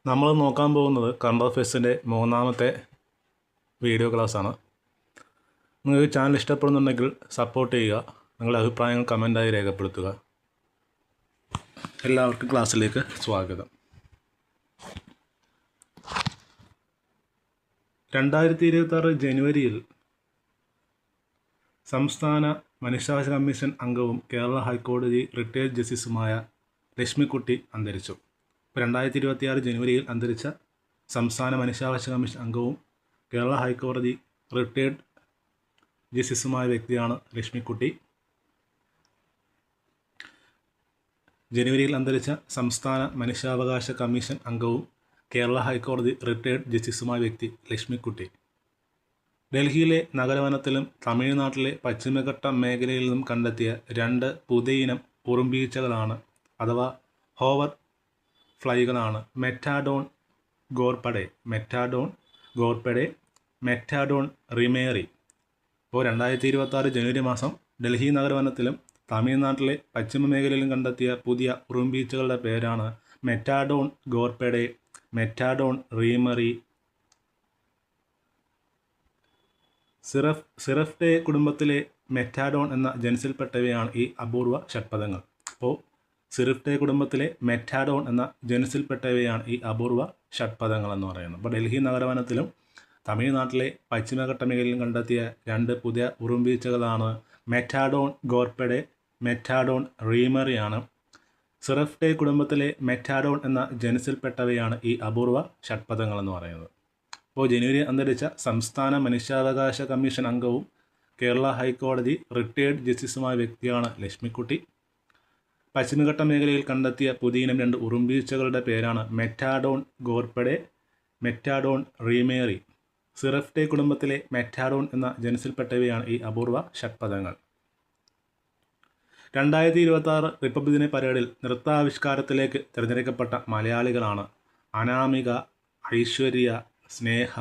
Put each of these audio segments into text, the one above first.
നമ്മൾ നോക്കാൻ പോകുന്നത് കറണ്ട് അഫയേഴ്സിൻ്റെ മൂന്നാമത്തെ വീഡിയോ ക്ലാസ്സാണ്. നിങ്ങൾക്ക് ചാനൽ ഇഷ്ടപ്പെടുന്നുണ്ടെങ്കിൽ സപ്പോർട്ട് ചെയ്യുക, നിങ്ങളുടെ അഭിപ്രായങ്ങൾ കമൻറ്റായി രേഖപ്പെടുത്തുക. എല്ലാവർക്കും ക്ലാസ്സിലേക്ക് സ്വാഗതം. 2026 ജനുവരിയിൽ സംസ്ഥാന മനുഷ്യാവകാശ കമ്മീഷൻ അംഗവും കേരള ഹൈക്കോടതി റിട്ടയർഡ് ജസ്റ്റിസുമായ ലക്ഷ്മിക്കുട്ടി അന്തരിച്ചു. 2026 ജനുവരിയിൽ അന്തരിച്ച സംസ്ഥാന മനുഷ്യാവകാശ കമ്മീഷൻ അംഗവും കേരള ഹൈക്കോടതി റിട്ടയർഡ് ജസ്റ്റിസുമായ വ്യക്തിയാണ് ലക്ഷ്മിക്കുട്ടി. ജനുവരിയിൽ അന്തരിച്ച സംസ്ഥാന മനുഷ്യാവകാശ കമ്മീഷൻ അംഗവും കേരള ഹൈക്കോടതി റിട്ടയർഡ് ജസ്റ്റിസുമായ വ്യക്തി ലക്ഷ്മിക്കുട്ടി ഡൽഹിയിലെ നഗരവനത്തിലും തമിഴ്നാട്ടിലെ പശ്ചിമഘട്ട മേഖലയിൽ നിന്നും കണ്ടെത്തിയ 2 പുതിയിനം ഉറുമ്പീച്ചകളാണ് അഥവാ ഹോവർ ഫ്ലൈകളാണ് മെറ്റാഡോൺ ഗോർപഡെ, മെറ്റാഡോൺ റിമേറി. ഇപ്പോൾ 2026 ജനുവരി മാസം ഡൽഹി നഗരവനത്തിലും തമിഴ്നാട്ടിലെ പശ്ചിമ മേഖലയിലും കണ്ടെത്തിയ പുതിയ ഉറുമ്പീച്ചകളുടെ പേരാണ് മെറ്റാഡോൺ ഗോർപഡെ, മെറ്റാഡോൺ റീമറി. സിറഫ്റ്റെ കുടുംബത്തിലെ മെറ്റാഡോൺ എന്ന ജനുസിൽപ്പെട്ടവയാണ് ഈ അപൂർവ ഷഡ്പദങ്ങൾ. അപ്പോൾ സിറിഫ്റ്റെ കുടുംബത്തിലെ മെറ്റാഡോൺ എന്ന ജനുസിൽപ്പെട്ടവയാണ് ഈ അപൂർവ ഷഡ്പദങ്ങൾ എന്ന് പറയുന്നത്. അപ്പോൾ ഡൽഹി നഗരവനത്തിലും തമിഴ്നാട്ടിലെ പശ്ചിമഘട്ട മേഖലയിലും കണ്ടെത്തിയ 2 പുതിയ ഉറുമ്പീച്ചകളാണ് മെറ്റാഡോൺ ഗോർപഡെ, മെറ്റാഡോൺ റീമറിയാണ്. സിറഫ്റ്റെ കുടുംബത്തിലെ മെറ്റാഡോൺ എന്ന ജനുസിൽപ്പെട്ടവയാണ് ഈ അപൂർവ ഷഡ്പദങ്ങൾ എന്ന് പറയുന്നത്. അപ്പോൾ ജനുവരി അന്തരിച്ച സംസ്ഥാന മനുഷ്യാവകാശ കമ്മീഷൻ അംഗവും കേരള ഹൈക്കോടതി റിട്ടയർഡ് ജസ്റ്റിസുമായ വ്യക്തിയാണ് ലക്ഷ്മിക്കുട്ടി. പശ്ചിമഘട്ട മേഖലയിൽ കണ്ടെത്തിയ പുതിയിനം 2 ഉറുമ്പീച്ചകളുടെ പേരാണ് മെറ്റാഡോൺ ഗോർപഡെ, മെറ്റാഡോൺ റീമേറി. സിറഫ്റ്റെ കുടുംബത്തിലെ മെറ്റാഡോൺ എന്ന ജനുസിൽപ്പെട്ടവയാണ് ഈ അപൂർവ ഷഡ്പദങ്ങൾ. 2026 റിപ്പബ്ലിക് ദിന പരേഡിൽ നൃത്താവിഷ്കാരത്തിലേക്ക് തിരഞ്ഞെടുക്കപ്പെട്ട മലയാളികളാണ് അനാമിക, ഐശ്വര്യ, സ്നേഹ,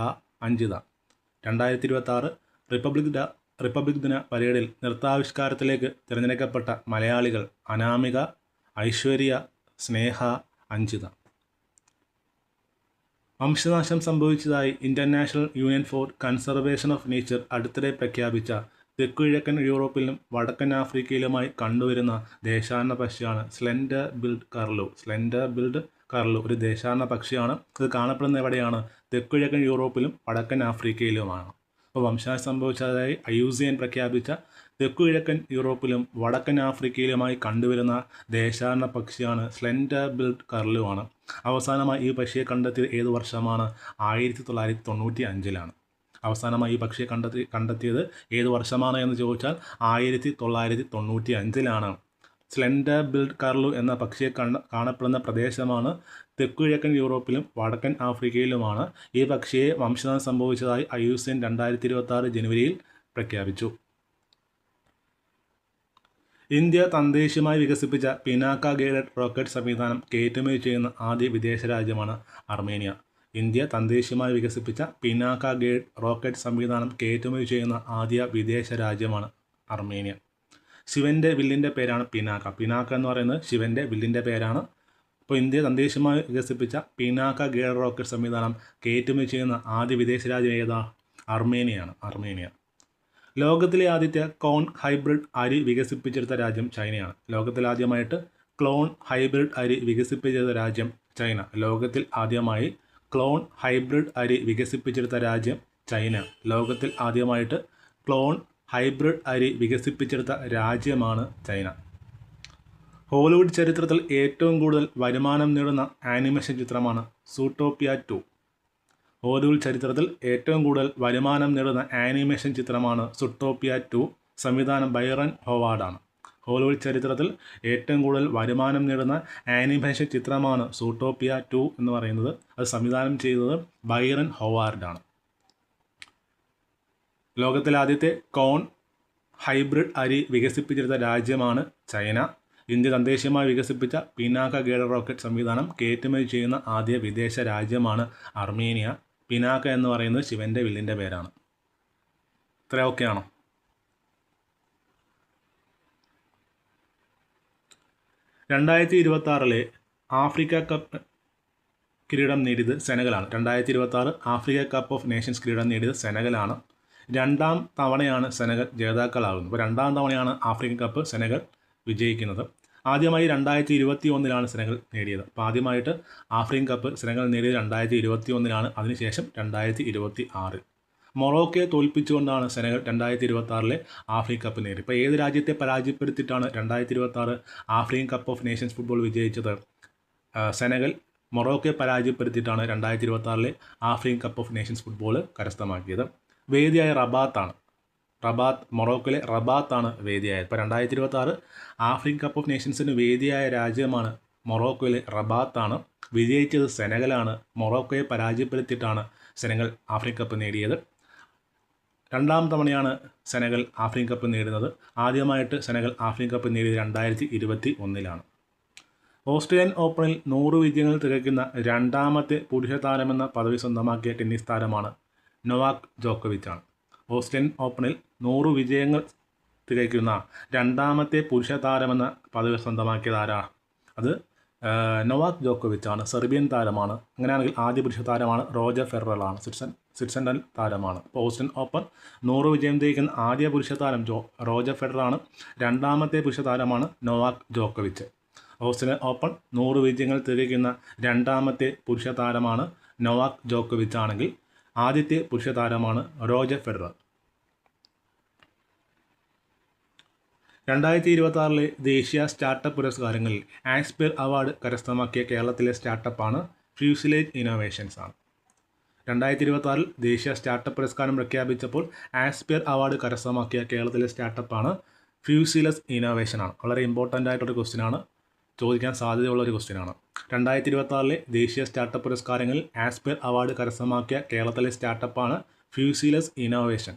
അഞ്ജിത. 2026 റിപ്പബ്ലിക് ദിന പരേഡിൽ നൃത്താവിഷ്കാരത്തിലേക്ക് തിരഞ്ഞെടുക്കപ്പെട്ട മലയാളികൾ അനാമിക, ഐശ്വര്യ, സ്നേഹ, അഞ്ജിത. വംശനാശം സംഭവിച്ചതായി international union for conservation of nature അടുത്തിടെ പ്രഖ്യാപിച്ച തെക്കുകിഴക്കൻ യൂറോപ്പിലും വടക്കൻ ആഫ്രിക്കയിലുമായി കണ്ടുവരുന്ന ദേശാടന പക്ഷിയാണ് സ്ലെൻഡർ ബിൽഡ് കർലു. ഒരു ദേശാടന പക്ഷിയാണ്. ഇത് കാണപ്പെടുന്ന എവിടെയാണ്? തെക്കുകിഴക്കൻ യൂറോപ്പിലും വടക്കൻ ആഫ്രിക്കയിലുമാണ്. അപ്പോൾ വംശനാശം സംഭവിച്ചതായി IUCN പ്രഖ്യാപിച്ച തെക്കുകിഴക്കൻ യൂറോപ്പിലും വടക്കൻ ആഫ്രിക്കയിലുമായി കണ്ടുവരുന്ന ദേശാടന പക്ഷിയാണ് സ്ലെൻഡർ ബിൽഡ് കർലുവാണ്. അവസാനമായി ഈ പക്ഷിയെ കണ്ടെത്തിയത് ഏത് വർഷമാണ്? 1995-ലാണ്. അവസാനമായി ഈ പക്ഷിയെ കണ്ടെത്തിയത് ഏത് വർഷമാണ് എന്ന് ചോദിച്ചാൽ 1995-ലാണ്. സ്ലെൻഡർ ബിൽഡ് കർലു എന്ന പക്ഷിയെ കാണപ്പെടുന്ന പ്രദേശമാണ് തെക്കുകിഴക്കൻ യൂറോപ്പിലും വടക്കൻ ആഫ്രിക്കയിലുമാണ്. ഈ പക്ഷിയെ വംശനാശം സംഭവിച്ചതായി IUCN 2026 ജനുവരിയിൽ പ്രഖ്യാപിച്ചു. ഇന്ത്യ തദ്ദേശീയമായി വികസിപ്പിച്ച പിനാക്ക ഗൈഡഡ് റോക്കറ്റ് സംവിധാനം കയറ്റുമതി ചെയ്യുന്ന ആദ്യ വിദേശ രാജ്യമാണ് അർമേനിയ. ഇന്ത്യ തദ്ദേശീയമായി വികസിപ്പിച്ച പിനാക്ക ഗൈഡ് റോക്കറ്റ് സംവിധാനം കയറ്റുമതി ചെയ്യുന്ന ആദ്യ വിദേശ രാജ്യമാണ് അർമേനിയ. ശിവൻ്റെ വില്ലിൻ്റെ പേരാണ് പിനാക്ക എന്ന് പറയുന്നത് ശിവൻ്റെ വില്ലിൻ്റെ പേരാണ്. അപ്പോൾ ഇന്ത്യ തദ്ദേശീയമായി വികസിപ്പിച്ച പിനാക്ക ഗൈഡ് റോക്കറ്റ് സംവിധാനം കയറ്റുമതി ചെയ്യുന്ന ആദ്യ വിദേശ രാജ്യം ഏതാ? അർമേനിയ. ലോകത്തിലെ ആദ്യത്തെ ക്ലോൺ ഹൈബ്രിഡ് അരി വികസിപ്പിച്ചെടുത്ത രാജ്യം ചൈനയാണ്. ലോകത്തിൽ ആദ്യമായിട്ട് ക്ലോൺ ഹൈബ്രിഡ് അരി വികസിപ്പിച്ചെടുത്ത രാജ്യം ചൈന. ലോകത്തിൽ ആദ്യമായി ക്ലോൺ ഹൈബ്രിഡ് അരി വികസിപ്പിച്ചെടുത്ത രാജ്യം ചൈന. ലോകത്തിൽ ആദ്യമായിട്ട് ക്ലോൺ ഹൈബ്രിഡ് അരി വികസിപ്പിച്ചെടുത്ത രാജ്യമാണ് ചൈന. ഹോളിവുഡ് ചരിത്രത്തിൽ ഏറ്റവും കൂടുതൽ വരുമാനം നേടുന്ന ആനിമേഷൻ ചിത്രമാണ് സൂട്ടോപ്പിയ 2. ഹോളിവുഡ് ചരിത്രത്തിൽ ഏറ്റവും കൂടുതൽ വരുമാനം നേടുന്ന ആനിമേഷൻ ചിത്രമാണ് സൂട്ടോപ്പിയ 2. സംവിധാനം ബൈറൺ ഹൊവാർഡാണ്. ഹോളിവുഡ് ചരിത്രത്തിൽ ഏറ്റവും കൂടുതൽ വരുമാനം നേടുന്ന ആനിമേഷൻ ചിത്രമാണ് സൂട്ടോപ്പിയ 2 എന്ന് പറയുന്നത്. അത് സംവിധാനം ചെയ്തത് ബൈറൺ ഹൊവാർഡാണ്. ലോകത്തിലെ ആദ്യത്തെ ക്ലോൺ ഹൈബ്രിഡ് അരി വികസിപ്പിച്ചെടുത്ത രാജ്യമാണ് ചൈന. ഇന്ത്യ തദ്ദേശീയമായി വികസിപ്പിച്ച പിനാക്ക ഗൈഡ് റോക്കറ്റ് സംവിധാനം കയറ്റുമതി ചെയ്യുന്ന ആദ്യ വിദേശ രാജ്യമാണ് അർമേനിയ. പിനാക്ക എന്ന് പറയുന്നത് ശിവൻ്റെ വില്ലിൻ്റെ പേരാണ്. ഇത്ര ഓക്കെയാണോ? 2026 ആഫ്രിക്ക കപ്പ് കിരീടം നേടിയത് സെനഗലാണ്. 2026 ആഫ്രിക്ക കപ്പ് ഓഫ് നേഷൻസ് കിരീടം നേടിയത് സെനഗലാണ്. രണ്ടാം തവണയാണ് സെനഗൽ ജേതാക്കളാകുന്നത്. അപ്പോൾ രണ്ടാം തവണയാണ് ആഫ്രിക്കൻ കപ്പ് സെനഗൽ വിജയിക്കുന്നത്. ആദ്യമായി 2021 സെനഗൽ നേടിയത്. അപ്പോൾ ആദ്യമായിട്ട് ആഫ്രിക്കൻ കപ്പ് സെനഗൽ നേടിയത് 2021 അതിനുശേഷം 2026 മൊറോക്കയെ തോൽപ്പിച്ചുകൊണ്ടാണ് സെനഗൽ 2026 ആഫ്രിക്കൻ കപ്പ് നേടിയത്. ഇപ്പോൾ ഏത് രാജ്യത്തെ പരാജയപ്പെടുത്തിയിട്ടാണ് 2026 African cup of nations football വിജയിച്ചത്? സെനഗൽ മൊറോക്കയെ പരാജയപ്പെടുത്തിയിട്ടാണ് 2026 African cup of nations football കരസ്ഥമാക്കിയത്. വേദിയായ റബാത്താണ്. മൊറോക്കയിലെ റബാത്താണ് വേദിയായത്. ഇപ്പോൾ 2026 ആഫ്രിക്കൻ കപ്പ് ഓഫ് നേഷൻസിന് വേദിയായ രാജ്യമാണ് മൊറോക്കോയിലെ റബാത്താണ്. വിജയിച്ചത് സെനഗലാണ്. മൊറോക്കോയെ പരാജയപ്പെടുത്തിയിട്ടാണ് സെനഗൽ ആഫ്രിക്കൻ കപ്പ് നേടിയത്. രണ്ടാം തവണയാണ് സെനഗൽ ആഫ്രിക്കൻ കപ്പ് നേടുന്നത്. ആദ്യമായിട്ട് സെനഗൽ ആഫ്രിക്കൻ കപ്പ് നേടിയത് 2021 ഓസ്ട്രേലിയൻ ഓപ്പണിൽ 100 വിജയങ്ങൾ തികയ്ക്കുന്ന രണ്ടാമത്തെ പുരുഷ താരമെന്ന പദവി സ്വന്തമാക്കിയ ടെന്നീസ് താരമാണ് നൊവാക് ജോക്കോവിച്ചാണ്. ഓസ്ട്രേലിയൻ ഓപ്പണിൽ 100 വിജയങ്ങൾ തികയ്ക്കുന്ന രണ്ടാമത്തെ പുരുഷ താരമെന്ന പദവി സ്വന്തമാക്കിയത് ആരാണ്? അത് നൊവാക് ജോക്കോവിച്ചാണ്. സെർബിയൻ താരമാണ്. അങ്ങനെയാണെങ്കിൽ ആദ്യ പുരുഷ താരമാണ് റോജർ ഫെഡററാണ്. സ്വിറ്റ്സർലൻഡ് താരമാണ്. അപ്പോൾ ഓസ്ട്രേലിയൻ ഓപ്പൺ 100 വിജയം തികയ്ക്കുന്ന ആദ്യ പുരുഷ താരം റോജർ ഫെഡററാണ്. രണ്ടാമത്തെ പുരുഷ താരമാണ് നൊവാക് ജോക്കോവിച്ച്. ഓസ്ട്രേലിയൻ ഓപ്പൺ 100 വിജയങ്ങൾ തികയ്ക്കുന്ന രണ്ടാമത്തെ പുരുഷ താരമാണ് നൊവാക് ജോക്കോവിച്ച് ആണെങ്കിൽ ആദ്യത്തെ പുരുഷ താരമാണ് റോജർ ഫെഡറർ. 2026 ദേശീയ സ്റ്റാർട്ടപ്പ് പുരസ്കാരങ്ങളിൽ ആസ്പിയർ അവാർഡ് കരസ്ഥമാക്കിയ കേരളത്തിലെ സ്റ്റാർട്ടപ്പാണ് ഫ്യൂസിലേജ് ഇന്നോവേഷൻസ് ആണ്. 2026 ദേശീയ സ്റ്റാർട്ടപ്പ് പുരസ്കാരം പ്രഖ്യാപിച്ചപ്പോൾ ആസ്പിയർ അവാർഡ് കരസ്ഥമാക്കിയ കേരളത്തിലെ സ്റ്റാർട്ടപ്പാണ് ഫ്യൂസിലസ് ഇന്നോവേഷൻ ആണ്. വളരെ ഇമ്പോർട്ടൻ്റ് ആയിട്ടൊരു ക്വസ്റ്റ്യനാണ്, ചോദിക്കാൻ സാധ്യതയുള്ളൊരു ക്വസ്റ്റ്യനാണ്. 2026 ദേശീയ സ്റ്റാർട്ടപ്പ് പുരസ്കാരങ്ങളിൽ ആസ്പിയർ അവാർഡ് കരസ്ഥമാക്കിയ കേരളത്തിലെ സ്റ്റാർട്ടപ്പാണ് ഫ്യൂസിലസ് ഇന്നോവേഷൻ.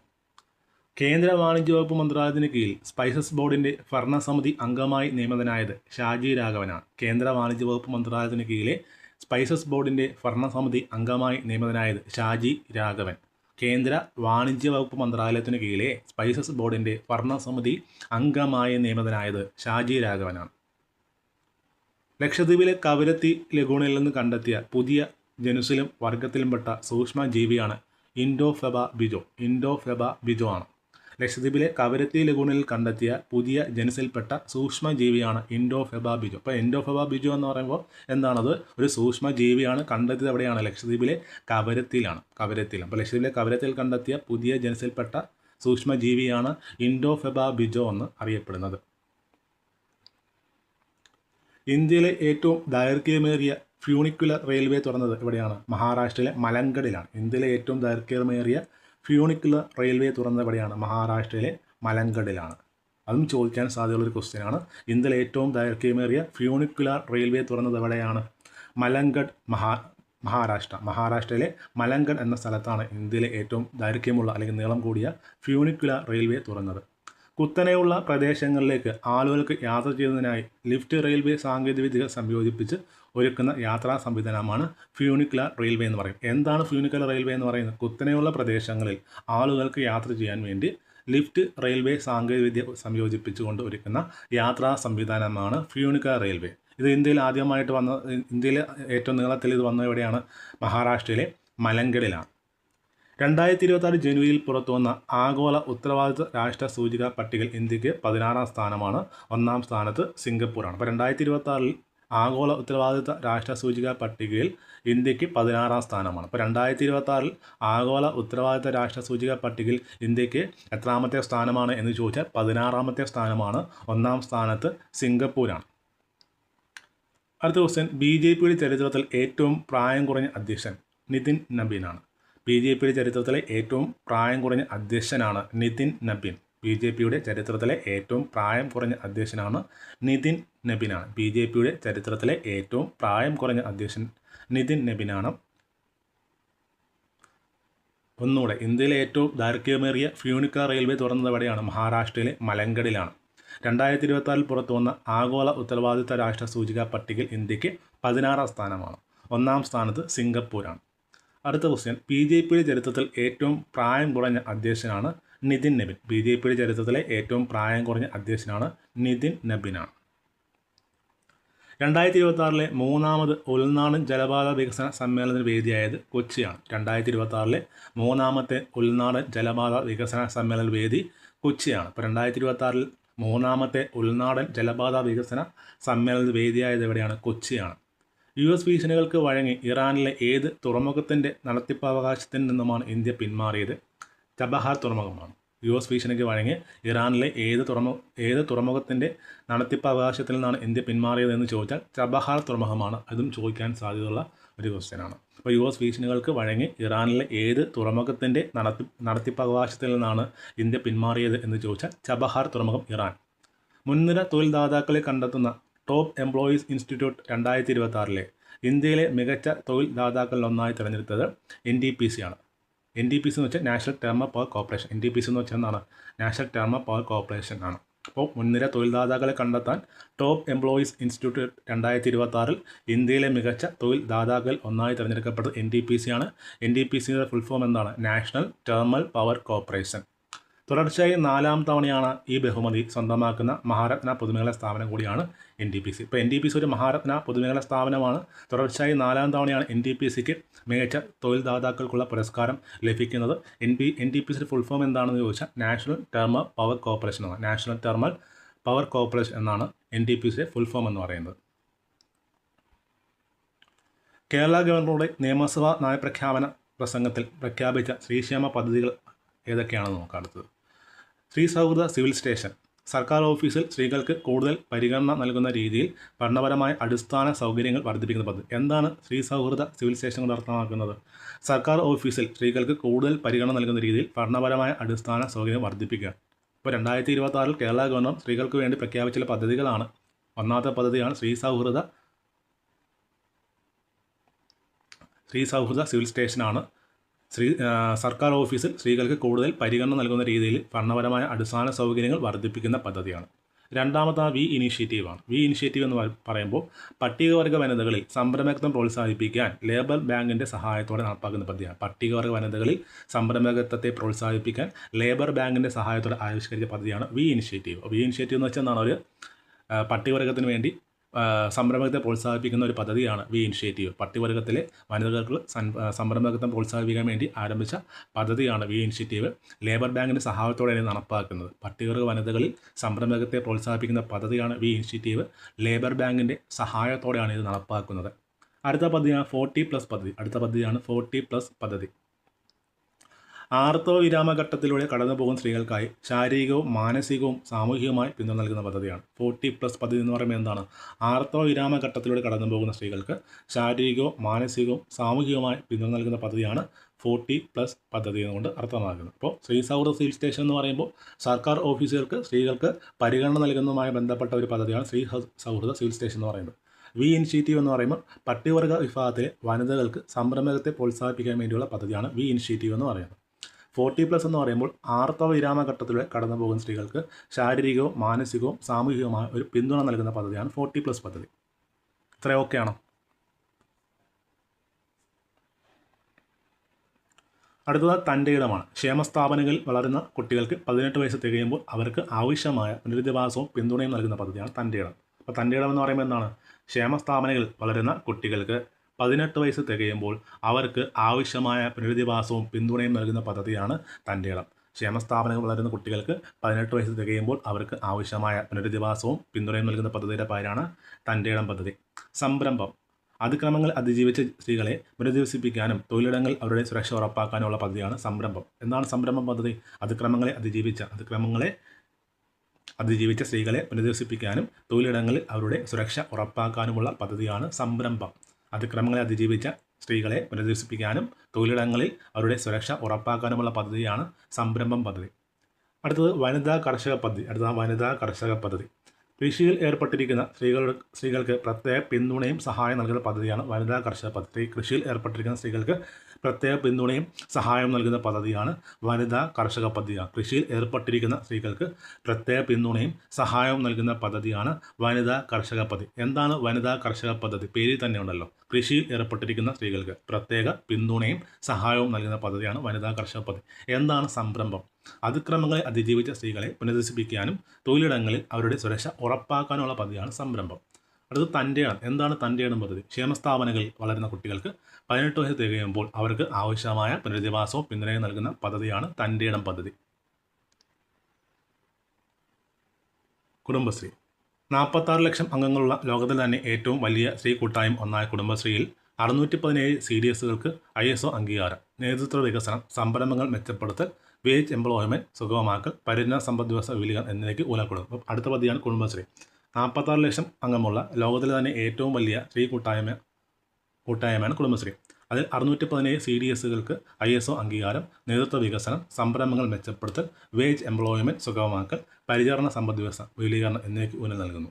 കേന്ദ്ര വാണിജ്യ വകുപ്പ് മന്ത്രാലയത്തിന് കീഴിൽ സ്പൈസസ് ബോർഡിൻ്റെ ഭരണസമിതി അംഗമായി നിയമിതനായത് ഷാജി രാഘവനാണ്. കേന്ദ്ര വാണിജ്യ വകുപ്പ് മന്ത്രാലയത്തിന് കീഴിലെ സ്പൈസസ് ബോർഡിൻ്റെ ഭരണസമിതി അംഗമായി നിയമിതനായത് ഷാജി രാഘവൻ. കേന്ദ്ര വാണിജ്യ വകുപ്പ് മന്ത്രാലയത്തിന് കീഴിലെ സ്പൈസസ് ബോർഡിൻ്റെ ഭരണസമിതി അംഗമായി നിയമിതനായത് ഷാജി രാഘവനാണ്. ലക്ഷദ്വീപിലെ കവരത്തി ലഗൂണിൽ നിന്ന് കണ്ടെത്തിയ പുതിയ ജനുസിലും വർഗത്തിലുംപ്പെട്ട സൂക്ഷ്മജീവിയാണ് ഇൻഡോഫെബ ബിജോ ആണ്. ലക്ഷദ്വീപിലെ കവരത്തി ലഗൂണിൽ കണ്ടെത്തിയ പുതിയ ജനുസിൽപ്പെട്ട സൂക്ഷ്മജീവിയാണ് ഇൻഡോഫെബ ബിജോ. അപ്പോൾ ഇൻഡോഫെബ ബിജോ എന്ന് പറയുമ്പോൾ എന്താണത്? ഒരു സൂക്ഷ്മജീവിയാണ്. കണ്ടെത്തിയത് എവിടെയാണ്? ലക്ഷദ്വീപിലെ കവരത്തിയിലാണ്. അപ്പോൾ ലക്ഷദ്വീപിലെ കവരത്തിയിൽ കണ്ടെത്തിയ പുതിയ ജനുസിൽപ്പെട്ട സൂക്ഷ്മജീവിയാണ് ഇൻഡോഫെബ ബിജോ എന്ന് അറിയപ്പെടുന്നത്. ഇന്ത്യയിലെ ഏറ്റവും ദൈർഘ്യമേറിയ ഫ്യൂണിക്കുലർ റെയിൽവേ തുറന്നത് എവിടെയാണ്? മഹാരാഷ്ട്രയിലെ മലങ്കഡിലാണ്. ഇന്ത്യയിലെ ഏറ്റവും ദൈർഘ്യമേറിയ ഫ്യൂണിക്കുലർ റെയിൽവേ തുറന്നത് എവിടെയാണ്? മഹാരാഷ്ട്രയിലെ മലങ്കഡിലാണ്. അതും ചോദിക്കാൻ സാധ്യതയുള്ളൊരു ക്വസ്റ്റ്യനാണ്. ഇന്ത്യയിലെ ഏറ്റവും ദൈർഘ്യമേറിയ ഫ്യൂണിക്കുലർ റെയിൽവേ തുറന്നത് എവിടെയാണ്? മലങ്കഡ്, മഹാരാഷ്ട്രയിലെ മലങ്കഡ് എന്ന സ്ഥലത്താണ് ഇന്ത്യയിലെ ഏറ്റവും ദൈർഘ്യമുള്ള അല്ലെങ്കിൽ നീളം കൂടിയ ഫ്യൂണിക്കുലർ റെയിൽവേ തുറന്നത്. കുത്തനെയുള്ള പ്രദേശങ്ങളിലേക്ക് ആളുകൾക്ക് യാത്ര ചെയ്യുന്നതിനായി ലിഫ്റ്റ് റെയിൽവേ സാങ്കേതികവിദ്യകൾ സംയോജിപ്പിച്ച് ഒരുക്കുന്ന യാത്രാ സംവിധാനമാണ് ഫ്യൂണിക്കുലർ റെയിൽവേ എന്ന് പറയും. എന്താണ് ഫ്യൂണിക്കുലർ റെയിൽവേ എന്ന് പറയുന്നത്? കുത്തനെയുള്ള പ്രദേശങ്ങളിൽ ആളുകൾക്ക് യാത്ര ചെയ്യാൻ വേണ്ടി ലിഫ്റ്റ് റെയിൽവേ സാങ്കേതികവിദ്യ സംയോജിപ്പിച്ചുകൊണ്ട് ഒരുക്കുന്ന യാത്രാ സംവിധാനമാണ് ഫ്യൂണിക്കുലർ റെയിൽവേ. ഇത് ഇന്ത്യയിലെ ഏറ്റവും നീളത്തിൽ ഇത് വന്ന എവിടെയാണ്? മഹാരാഷ്ട്രയിലെ മലങ്കഡിലാണ്. 2026 ജനുവരിയിൽ പുറത്തുവന്ന ആഗോള ഉത്തരവാദിത്വ രാഷ്ട്ര സൂചിക പട്ടികയിൽ ഇന്ത്യക്ക് 16ാം സ്ഥാനമാണ്. 1ാം സ്ഥാനത്ത് സിംഗപ്പൂരാണ്. അപ്പോൾ 2026 ആഗോള ഉത്തരവാദിത്വ രാഷ്ട്ര സൂചിക പട്ടികയിൽ ഇന്ത്യക്ക് 16ാം സ്ഥാനമാണ്. അപ്പോൾ 2026 ആഗോള ഉത്തരവാദിത്വ രാഷ്ട്ര സൂചിക പട്ടികയിൽ ഇന്ത്യക്ക് എത്രാമത്തെ സ്ഥാനമാണ് എന്ന് ചോദിച്ചാൽ 16ാമത്തെ സ്ഥാനമാണ്. 1ാം സ്ഥാനത്ത് സിംഗപ്പൂരാണ്. അടുത്ത ക്വസ്റ്റ്യൻ, BJPയുടെ ചരിത്രത്തിൽ ഏറ്റവും പ്രായം കുറഞ്ഞ അധ്യക്ഷൻ നിതിൻ നബീനാണ്. BJPയുടെ ചരിത്രത്തിലെ ഏറ്റവും പ്രായം കുറഞ്ഞ അധ്യക്ഷനാണ് നിതിൻ നബീൻ. BJPയുടെ ചരിത്രത്തിലെ ഏറ്റവും പ്രായം കുറഞ്ഞ അധ്യക്ഷനാണ് നിതിൻ നബീനാണ്. BJPയുടെ ചരിത്രത്തിലെ ഏറ്റവും പ്രായം കുറഞ്ഞ അധ്യക്ഷൻ നിതിൻ നബീനാണ്. ഒന്നുകൂടെ, ഇന്ത്യയിലെ ഏറ്റവും ദൈർഘ്യമേറിയ ഫ്യൂണിക്കുലർ റെയിൽവേ തുറന്നത് എവിടെയാണ്? മഹാരാഷ്ട്രയിലെ മലങ്കഡിലാണ്. 2026 പുറത്തു വന്ന ആഗോള ഉത്തരവാദിത്വ രാഷ്ട്ര സൂചിക പട്ടികയിൽ ഇന്ത്യക്ക് 16ാം സ്ഥാനമാണ്. 1ാം സ്ഥാനത്ത് സിംഗപ്പൂരാണ്. അടുത്ത ക്വസ്റ്റ്യൻ, BJPയുടെ ചരിത്രത്തിൽ ഏറ്റവും പ്രായം കുറഞ്ഞ അധ്യക്ഷനാണ് നിതിൻ നബീൻ. BJPയുടെ ചരിത്രത്തിലെ ഏറ്റവും പ്രായം കുറഞ്ഞ അധ്യക്ഷനാണ് നിതിൻ നബീനാണ്. 2026 മൂന്നാമത് ഉൾനാടൻ ജലപാത വികസന സമ്മേളനത്തിന് വേദിയായത് കൊച്ചിയാണ്. 2026 മൂന്നാമത്തെ ഉൾനാടൻ ജലപാത വികസന സമ്മേളന വേദി കൊച്ചിയാണ്. ഇപ്പോൾ 2026 മൂന്നാമത്തെ ഉൾനാടൻ ജലപാത വികസന സമ്മേളന വേദിയായത് എവിടെയാണ്? കൊച്ചിയാണ്. US ഭീഷണികൾക്ക് വഴങ്ങി ഇറാനിലെ ഏത് തുറമുഖത്തിൻ്റെ നടത്തിപ്പവകാശത്തിൽ നിന്നുമാണ് ഇന്ത്യ പിന്മാറിയത്? ചബഹാർ തുറമുഖമാണ്. US ഭീഷണിക്ക് വഴങ്ങി ഇറാനിലെ ഏത് തുറമുഖത്തിൻ്റെ നടത്തിപ്പവകാശത്തിൽ നിന്നാണ് ഇന്ത്യ പിന്മാറിയതെന്ന് ചോദിച്ചാൽ ചബഹാർ തുറമുഖമാണ്. അതും ചോദിക്കാൻ സാധ്യതയുള്ള ഒരു ക്വസ്റ്റ്യനാണ്. അപ്പോൾ US ഭീഷണികൾക്ക് വഴങ്ങി ഇറാനിലെ ഏത് തുറമുഖത്തിൻ്റെ നടത്തിപ്പവകാശത്തിൽ നിന്നാണ് ഇന്ത്യ പിന്മാറിയത് എന്ന് ചോദിച്ചാൽ ചബഹാർ തുറമുഖം ഇറാൻ. മുൻനിര തൊഴിൽദാതാക്കളെ കണ്ടെത്തുന്ന ടോപ്പ് എംപ്ലോയീസ് ഇൻസ്റ്റിറ്റ്യൂട്ട് 2026 ഇന്ത്യയിലെ മികച്ച തൊഴിൽദാതാക്കളിലൊന്നായി തിരഞ്ഞെടുത്തത് NTPC ആണ്. NTPC എന്ന് വെച്ചാൽ national thermal power corporation. NTPC എന്ന് വെച്ചാൽ എന്താണ്? നാഷണൽ തെർമൽ പവർ കോർപ്പറേഷൻ ആണ്. അപ്പോൾ മുൻനിര തൊഴിൽദാതാക്കളെ കണ്ടെത്താൻ ടോപ്പ് എംപ്ലോയീസ് ഇൻസ്റ്റിറ്റ്യൂട്ട് 2026 ഇന്ത്യയിലെ മികച്ച തൊഴിൽദാതാക്കൾ ഒന്നായി തിരഞ്ഞെടുക്കപ്പെട്ടത് NTPC ആണ്. NTPCയുടെ ഫുൾ ഫോം എന്താണ്? National thermal power corporation. തുടർച്ചയായി 4ാം തവണയാണ് ഈ ബഹുമതി സ്വന്തമാക്കുന്ന മഹാരത്ന പൊതുമേഖലാ സ്ഥാപനം കൂടിയാണ് NTPC. ഇപ്പോൾ NTPC ഒരു മഹാരത്ന പൊതുമേഖലാ സ്ഥാപനമാണ്. തുടർച്ചയായി 4ാം തവണയാണ് NTPCക്ക് മികച്ച തൊഴിൽദാതാക്കൾക്കുള്ള പുരസ്കാരം ലഭിക്കുന്നത്. NTPCയുടെ ഫുൾ ഫോം എന്താണെന്ന് ചോദിച്ചാൽ നാഷണൽ തെർമൽ പവർ കോർപ്പറേഷൻ ആണ്. നാഷണൽ തെർമൽ പവർ കോർപ്പറേഷൻ എന്നാണ് NTPCയുടെ ഫുൾ ഫോം എന്ന് പറയുന്നത്. കേരള ഗവർണറുടെ നിയമസഭാ നയപ്രഖ്യാപന പ്രസംഗത്തിൽ പ്രഖ്യാപിച്ച ശ്രീക്ഷേമ പദ്ധതികൾ ഏതൊക്കെയാണെന്ന് നോക്കാം. അടുത്തത് സ്ത്രീ സൗഹൃദ സിവിൽ സ്റ്റേഷൻ. സർക്കാർ ഓഫീസിൽ സ്ത്രീകൾക്ക് കൂടുതൽ പരിഗണന നൽകുന്ന രീതിയിൽ ഭരണപരമായ അടിസ്ഥാന സൗകര്യങ്ങൾ വർദ്ധിപ്പിക്കുന്ന പദ്ധതി. എന്താണ് സ്ത്രീ സൗഹൃദ സിവിൽ സ്റ്റേഷൻ കൊണ്ട് അർത്ഥമാക്കുന്നത്? സർക്കാർ ഓഫീസിൽ സ്ത്രീകൾക്ക് കൂടുതൽ പരിഗണന നൽകുന്ന രീതിയിൽ ഭരണപരമായ അടിസ്ഥാന സൗകര്യം വർദ്ധിപ്പിക്കുക. ഇപ്പോൾ 2026 കേരള ഗവർണർ സ്ത്രീകൾക്ക് വേണ്ടി പ്രഖ്യാപിച്ച പദ്ധതികളാണ്. ഒന്നാമത്തെ പദ്ധതിയാണ് സ്ത്രീ സൗഹൃദ സിവിൽ സ്റ്റേഷനാണ്. സർക്കാർ ഓഫീസിൽ സ്ത്രീകൾക്ക് കൂടുതൽ പരിഗണന നൽകുന്ന രീതിയിൽ ഭരണപരമായ അടിസ്ഥാന സൗകര്യങ്ങൾ വർദ്ധിപ്പിക്കുന്ന പദ്ധതിയാണ്. രണ്ടാമത്തെ വി ഇനീഷ്യേറ്റീവാണ്. വി ഇനീഷ്യേറ്റീവ് എന്ന് പറയുമ്പോൾ പട്ടികവർഗ വനിതകളിൽ സംരംഭകത്വം പ്രോത്സാഹിപ്പിക്കാൻ ലേബർ ബാങ്കിൻ്റെ സഹായത്തോടെ നടപ്പാക്കുന്ന പദ്ധതിയാണ്. പട്ടികവർഗ വനിതകളിൽ സംരംഭകത്വത്തെ പ്രോത്സാഹിപ്പിക്കാൻ ലേബർ ബാങ്കിൻ്റെ സഹായത്തോടെ ആവിഷ്കരിച്ച പദ്ധതിയാണ് വി ഇനീഷ്യേറ്റീവ്. വി ഇനീഷ്യേറ്റീവ് എന്ന് വെച്ചാൽ എന്താണ്? ഒരു പട്ടികവർഗത്തിന് വേണ്ടി സംരംഭകത്തെ പ്രോത്സാഹിപ്പിക്കുന്ന ഒരു പദ്ധതിയാണ് വി ഇനിഷ്യേറ്റീവ്. പട്ടികവർഗത്തിലെ വനിതകൾക്ക് സംരംഭകത്വം പ്രോത്സാഹിപ്പിക്കാൻ വേണ്ടി ആരംഭിച്ച പദ്ധതിയാണ് വി ഇനിഷ്യേറ്റീവ്. ലേബർ ബാങ്കിൻ്റെ സഹായത്തോടെയാണ് നടപ്പാക്കുന്നത്. പട്ടികവർഗ വനിതകളിൽ സംരംഭകത്തെ പ്രോത്സാഹിപ്പിക്കുന്ന പദ്ധതിയാണ് വി ഇനിഷ്യേറ്റീവ്. ലേബർ ബാങ്കിൻ്റെ സഹായത്തോടെയാണ് ഇത് നടപ്പാക്കുന്നത്. അടുത്ത പദ്ധതിയാണ് 40+ പദ്ധതി. അടുത്ത പദ്ധതിയാണ് 40+ പദ്ധതി. ആർത്തവ വിരാമഘട്ടത്തിലൂടെ കടന്നു പോകുന്ന സ്ത്രീകൾക്കായി ശാരീരികവും മാനസികവും സാമൂഹികവുമായി പിന്തുണ നൽകുന്ന പദ്ധതിയാണ് 40+ പദ്ധതി എന്ന് പറയുമ്പോൾ എന്താണ്? ആർത്തവ വിരാമഘട്ടത്തിലൂടെ കടന്നു പോകുന്ന സ്ത്രീകൾക്ക് ശാരീരികവും മാനസികവും സാമൂഹികവുമായി പിന്തുണ നൽകുന്ന പദ്ധതിയാണ് 40+ പദ്ധതി എന്നുകൊണ്ട് അർത്ഥമാക്കുന്നത്. അപ്പോൾ സ്ത്രീ സൗഹൃദ സിവിൽ സ്റ്റേഷൻ എന്ന് പറയുമ്പോൾ സർക്കാർ ഓഫീസുകൾക്ക് സ്ത്രീകൾക്ക് പരിഗണന നൽകുന്നതുമായി ബന്ധപ്പെട്ട ഒരു പദ്ധതിയാണ് സ്ത്രീ സൗഹൃദ സിവിൽ സ്റ്റേഷൻ എന്ന് പറയുന്നത്. വി ഇനിഷ്യേറ്റീവ് എന്ന് പറയുമ്പോൾ പട്ടികവർഗ വിഭാഗത്തിലെ വനിതകൾക്ക് സംരംഭകത്തെ പ്രോത്സാഹിപ്പിക്കാൻ വേണ്ടിയുള്ള പദ്ധതിയാണ് വി ഇനിഷ്യേറ്റീവ് എന്ന് പറയുന്നത്. 40+ എന്ന് പറയുമ്പോൾ ആർത്തവ വിരാമഘട്ടത്തിലൂടെ കടന്നു പോകുന്ന സ്ത്രീകൾക്ക് ശാരീരികവും മാനസികവും സാമൂഹികവുമായ ഒരു പിന്തുണ നൽകുന്ന പദ്ധതിയാണ് 40+ പദ്ധതി. ഇത്ര ഓക്കെയാണോ? അടുത്തത് തൻ്റെ ഇടമാണ്. ക്ഷേമസ്ഥാപനങ്ങളിൽ വളരുന്ന കുട്ടികൾക്ക് 18 വയസ്സ് തികയുമ്പോൾ അവർക്ക് ആവശ്യമായ പുനരധിവാസവും പിന്തുണയും നൽകുന്ന പദ്ധതിയാണ് തൻ്റെ ഇടം. അപ്പോൾ തൻ്റെ ഇടം എന്ന് പറയുമ്പോൾ എന്താണ്? ക്ഷേമസ്ഥാപനങ്ങളിൽ വളരുന്ന കുട്ടികൾക്ക് 18 വയസ്സ് തികയുമ്പോൾ അവർക്ക് ആവശ്യമായ പുനരധിവാസവും പിന്തുണയും നൽകുന്ന പദ്ധതിയാണ് തൻ്റെ ഇടം. ക്ഷേമസ്ഥാപനങ്ങൾ വളരുന്ന കുട്ടികൾക്ക് 18 വയസ്സ് തികയുമ്പോൾ അവർക്ക് ആവശ്യമായ പുനരധിവാസവും പിന്തുണയും നൽകുന്ന പദ്ധതിയുടെ പേരാണ് തൻ്റെ ഇടം പദ്ധതി. സംരംഭം. അതിക്രമങ്ങൾ അതിജീവിച്ച സ്ത്രീകളെ പുനരധിവസിപ്പിക്കാനും തൊഴിലിടങ്ങൾ അവരുടെ സുരക്ഷ ഉറപ്പാക്കാനുമുള്ള പദ്ധതിയാണ് സംരംഭം. എന്താണ് സംരംഭം പദ്ധതി? അതിക്രമങ്ങളെ അതിജീവിച്ച സ്ത്രീകളെ പുനരധിവസിപ്പിക്കാനും തൊഴിലിടങ്ങളിൽ അവരുടെ സുരക്ഷ ഉറപ്പാക്കാനുമുള്ള പദ്ധതിയാണ് സംരംഭം. അതിക്രമങ്ങളെ അതിജീവിച്ച സ്ത്രീകളെ പുനരധിവസിപ്പിക്കാനും തൊഴിലിടങ്ങളിൽ അവരുടെ സുരക്ഷ ഉറപ്പാക്കാനുമുള്ള പദ്ധതിയാണ് സംരംഭം പദ്ധതി. അടുത്തത് വനിതാ കർഷക പദ്ധതി. കൃഷിയിൽ ഏർപ്പെട്ടിരിക്കുന്ന സ്ത്രീകൾക്ക് പ്രത്യേക പിന്തുണയും സഹായം നൽകുന്ന പദ്ധതിയാണ് വനിതാ കർഷക പദ്ധതി. കൃഷിയിൽ ഏർപ്പെട്ടിരിക്കുന്ന സ്ത്രീകൾക്ക് പ്രത്യേക പിന്തുണയും സഹായം നൽകുന്ന പദ്ധതിയാണ് വനിതാ കർഷക പദ്ധതിയാണ്. കൃഷിയിൽ ഏർപ്പെട്ടിരിക്കുന്ന സ്ത്രീകൾക്ക് പ്രത്യേക പിന്തുണയും സഹായവും നൽകുന്ന പദ്ധതിയാണ് വനിതാ കർഷക പദ്ധതി. എന്താണ് വനിതാ കർഷക പദ്ധതി? പേരിൽ തന്നെ ഉണ്ടല്ലോ. കൃഷിയിൽ ഏർപ്പെട്ടിരിക്കുന്ന സ്ത്രീകൾക്ക് പ്രത്യേക പിന്തുണയും സഹായവും നൽകുന്ന പദ്ധതിയാണ് വനിതാ കർഷക പദ്ധതി. എന്താണ് സംരംഭം? അതിക്രമങ്ങളെ അതിജീവിച്ച സ്ത്രീകളെ പുനരധിവസിപ്പിക്കാനും തൊഴിലിടങ്ങളിൽ അവരുടെ സുരക്ഷ ഉറപ്പാക്കാനുള്ള പദ്ധതിയാണ് സംരംഭം. അടുത്ത് തൻ്റെ ഇടം. എന്താണ് തൻ്റെ ഇടം പദ്ധതി? ക്ഷേമസ്ഥാപനങ്ങളിൽ വളരുന്ന കുട്ടികൾക്ക് 18 വയസ്സ് തികയുമ്പോൾ അവർക്ക് ആവശ്യമായ പുനരധിവാസവും പിന്തുണയും നൽകുന്ന പദ്ധതിയാണ് തൻ്റെ ഇടം പദ്ധതി. കുടുംബശ്രീ. 46 ലക്ഷം അംഗങ്ങളുള്ള ലോകത്തിൽ തന്നെ ഏറ്റവും വലിയ സ്ത്രീ കൂട്ടായ്മ ഒന്നായ കുടുംബശ്രീയിൽ 617 CDSകൾക്ക് ISO അംഗീകാരം. നേതൃത്വ വികസനം, സംരംഭങ്ങൾ മെച്ചപ്പെടുത്തൽ, വേജ് എംപ്ലോയ്മെൻറ്റ് സുഗമമാക്കൽ, പരിണത സമ്പദ് വ്യവസ്ഥ വിപുലീകരണം എന്നിവയ്ക്ക് ഊന്നൽ കൊടുക്കും. അപ്പോൾ അടുത്ത പദ്ധതിയാണ് കുടുംബശ്രീ. 46 ലക്ഷം അംഗമുള്ള ലോകത്തിലെ തന്നെ ഏറ്റവും വലിയ സ്ത്രീ കൂട്ടായ്മയാണ് കുടുംബശ്രീ. അതിൽ 617 CDSകൾക്ക് ISO അംഗീകാരം, നേതൃത്വ വികസനം, സംരംഭങ്ങൾ മെച്ചപ്പെടുത്തൽ, വേജ് എംപ്ലോയ്മെൻറ്റ് സുഗമമാക്കൽ, പരിചരണ സമ്പദ് വ്യവസ്ഥ വിപുലീകരണം എന്നിവയ്ക്ക് ഊന്നൽ നൽകുന്നു.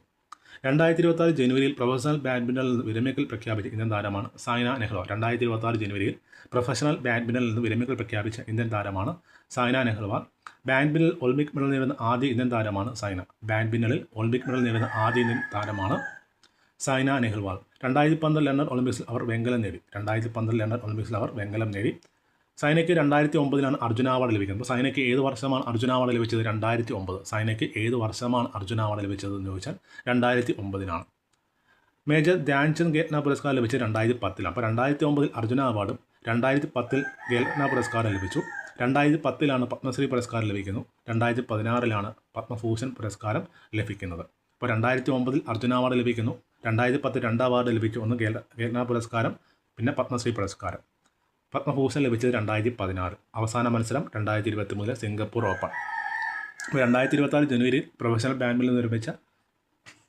2026 ജനുവരിയിൽ പ്രൊഫഷണൽ ബാഡ്മിൻ്റണിൽ നിന്ന് വിരമിക്കൽ പ്രഖ്യാപിച്ച ഇന്ത്യൻ താരമാണ് സൈന നെഹ്വാൾ. 2026 ജനുവരിയിൽ പ്രൊഫഷണൽ ബാഡ്മിൻ്റണിൽ നിന്ന് വിരമിക്കൽ പ്രഖ്യാപിച്ച ഇന്ത്യൻ താരമാണ് സൈന നെഹ്വാൾ. ബാഡ്മിൻ്റണിൽ ഒളിമ്പിക് മെഡൽ നേടുന്ന ആദ്യ ഇന്ത്യൻ താരമാണ് സൈന. ബാഡ്മിൻ്റണിൽ ഒളിമ്പിക് മെഡൽ നേടുന്ന ആദ്യ ഇന്ത്യൻ താരമാണ് സൈന നെഹ്വാൾ. 2012 ലണ്ടൻ ഒളിമ്പിക്സിൽ അവർ വെങ്കലം നേടി. സൈനയ്ക്ക് 2009 അർജുന അവാർഡ് ലഭിക്കുന്നത്. അപ്പോൾ സൈനയ്ക്ക് ഏത് വർഷമാണ് അർജുന അവാർഡ് ലഭിച്ചത്? 2009. സൈനയ്ക്ക് ഏത് വർഷമാണ് അർജുന അവാർഡ് ലഭിച്ചതെന്ന് ചോദിച്ചാൽ 2009. മേജർ ധ്യാൻചന്ദ് ഖേൽന പുരസ്കാരം ലഭിച്ചത് 2010. അപ്പോൾ 2009 അർജുന അവാർഡും 2010 ഖേൽന പുരസ്കാരം ലഭിച്ചു. 2010 പത്മശ്രീ പുരസ്കാരം ലഭിക്കുന്നു. 2016 പത്മഭൂഷൺ പുരസ്കാരം ലഭിക്കുന്നത്. അപ്പോൾ 2009 അർജുന അവാർഡ് ലഭിക്കുന്നു. 2010 2 അവാർഡ് ലഭിച്ചു. ഒന്ന് ഖേൽന പുരസ്കാരം, പിന്നെ പത്മശ്രീ പുരസ്കാരം. പത്മഭൂഷൺ ലഭിച്ചത് 2016. അവസാന മത്സരം 2023 സിംഗപ്പൂർ ഓപ്പൺ. 2026 ജനുവരിയിൽ പ്രൊഫഷണൽ ബാഡ്മിൻ്റണിൽ നിർമ്മിച്ച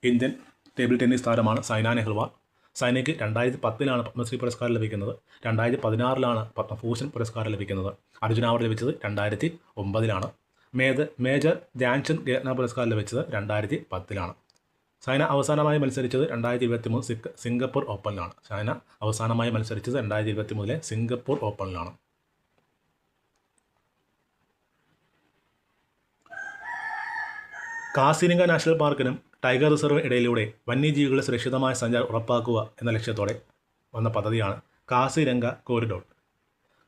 ഇന്ത്യൻ ടേബിൾ ടെന്നീസ് താരമാണ് സൈന നെഹ്വാൾ. സൈനയ്ക്ക് 2010 പത്മശ്രീ പുരസ്കാരം ലഭിക്കുന്നത്. 2016 പത്മഭൂഷൺ പുരസ്കാരം ലഭിക്കുന്നത്. അർജുന അവാർഡ് ലഭിച്ചത് 2009. മേജർ ധ്യാൻചന്ദ് ഖേൽന പുരസ്കാരം ലഭിച്ചത് 2010. സൈന അവസാനമായി മത്സരിച്ചത് 2023 സിംഗപ്പൂർ ഓപ്പണിലാണ്. സൈന അവസാനമായി മത്സരിച്ചത് 2023 സിംഗപ്പൂർ ഓപ്പണിലാണ്. കാസിരംഗ നാഷണൽ പാർക്കിനും ടൈഗർ റിസർവിനും ഇടയിലൂടെ വന്യജീവികളുടെ സുരക്ഷിതമായ സഞ്ചാരം ഉറപ്പാക്കുക എന്ന ലക്ഷ്യത്തോടെ വന്ന പദ്ധതിയാണ് കാസിരംഗ കോറിഡോർ.